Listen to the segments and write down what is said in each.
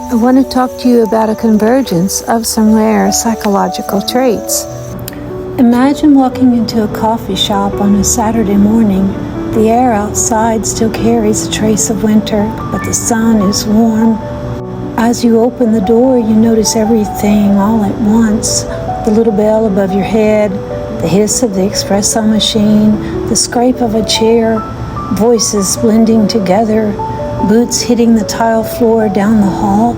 I want to talk to you about a convergence of some rare psychological traits. Imagine walking into a coffee shop on a Saturday morning. The air outside still carries a trace of winter, but the sun is warm. As you open the door, you notice everything all at once. The little bell above your head, the hiss of the espresso machine, the scrape of a chair, voices blending together, boots hitting the tile floor down the hall,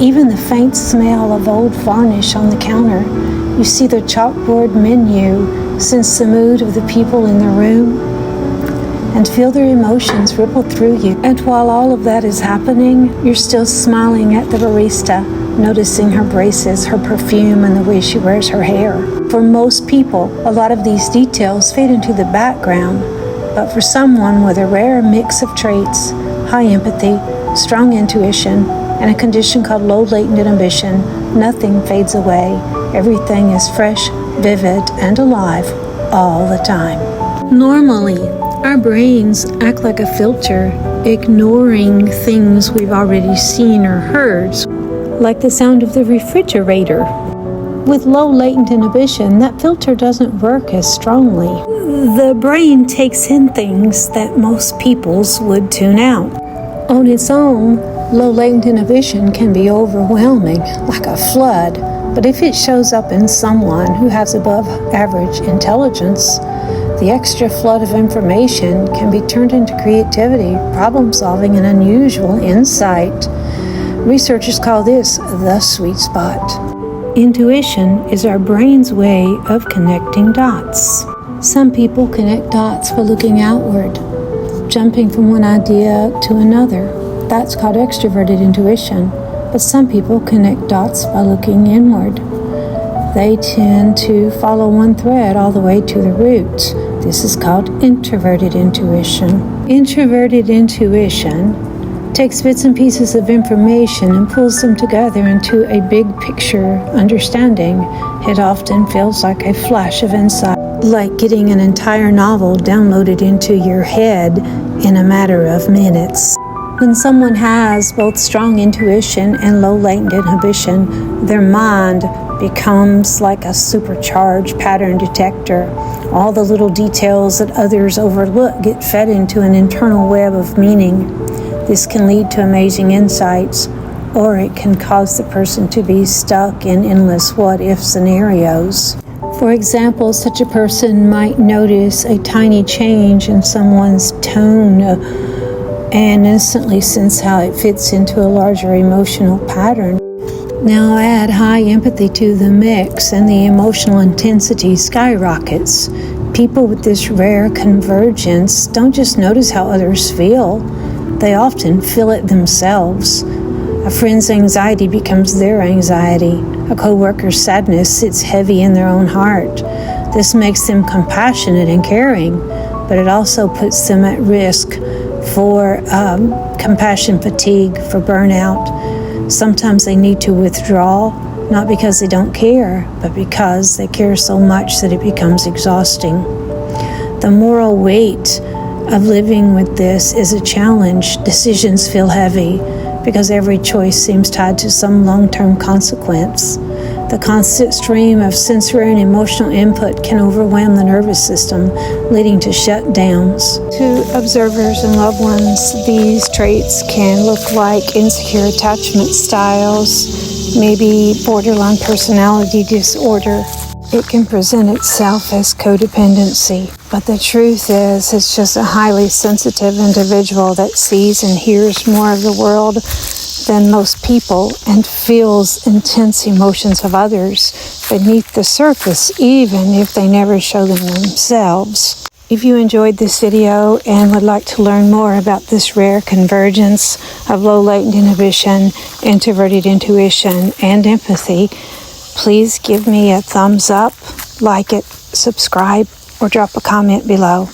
even the faint smell of old varnish on the counter. You see the chalkboard menu, sense the mood of the people in the room, and feel their emotions ripple through you. And while all of that is happening, you're still smiling at the barista, noticing her braces, her perfume, and the way she wears her hair. For most people, a lot of these details fade into the background, but for someone with a rare mix of traits, high empathy, strong intuition, and a condition called low latent inhibition, nothing fades away. Everything is fresh, vivid, and alive all the time. Normally, our brains act like a filter, ignoring things we've already seen or heard, like the sound of the refrigerator. With low latent inhibition, that filter doesn't work as strongly. The brain takes in things that most people's would tune out. On its own, low latent inhibition can be overwhelming, like a flood, but if it shows up in someone who has above average intelligence, the extra flood of information can be turned into creativity, problem solving, and unusual insight. Researchers call this the sweet spot. Intuition is our brain's way of connecting dots. Some people connect dots by looking outward, jumping from one idea to another. That's called extroverted intuition. But some people connect dots by looking inward. They tend to follow one thread all the way to the root. This is called introverted intuition. Introverted intuition takes bits and pieces of information and pulls them together into a big picture understanding. It often feels like a flash of insight, like getting an entire novel downloaded into your head in a matter of minutes. When someone has both strong intuition and low latent inhibition, their mind becomes like a supercharged pattern detector. All the little details that others overlook get fed into an internal web of meaning. This can lead to amazing insights, or it can cause the person to be stuck in endless what-if scenarios. For example, such a person might notice a tiny change in someone's tone and instantly sense how it fits into a larger emotional pattern. Now add high empathy to the mix and the emotional intensity skyrockets. People with this rare convergence don't just notice how others feel, they often feel it themselves. A friend's anxiety becomes their anxiety. A coworker's sadness sits heavy in their own heart. This makes them compassionate and caring, but it also puts them at risk for compassion fatigue, for burnout. Sometimes they need to withdraw, not because they don't care, but because they care so much that it becomes exhausting. The moral weight of living with this is a challenge. Decisions feel heavy because every choice seems tied to some long-term consequence. The constant stream of sensory and emotional input can overwhelm the nervous system, leading to shutdowns. To observers and loved ones, these traits can look like insecure attachment styles, maybe borderline personality disorder. It can present itself as codependency, but the truth is it's just a highly sensitive individual that sees and hears more of the world than most people and feels intense emotions of others beneath the surface, even if they never show them themselves. If you enjoyed this video and would like to learn more about this rare convergence of low latent inhibition, introverted intuition, and empathy, please give me a thumbs up, like it, subscribe, or drop a comment below.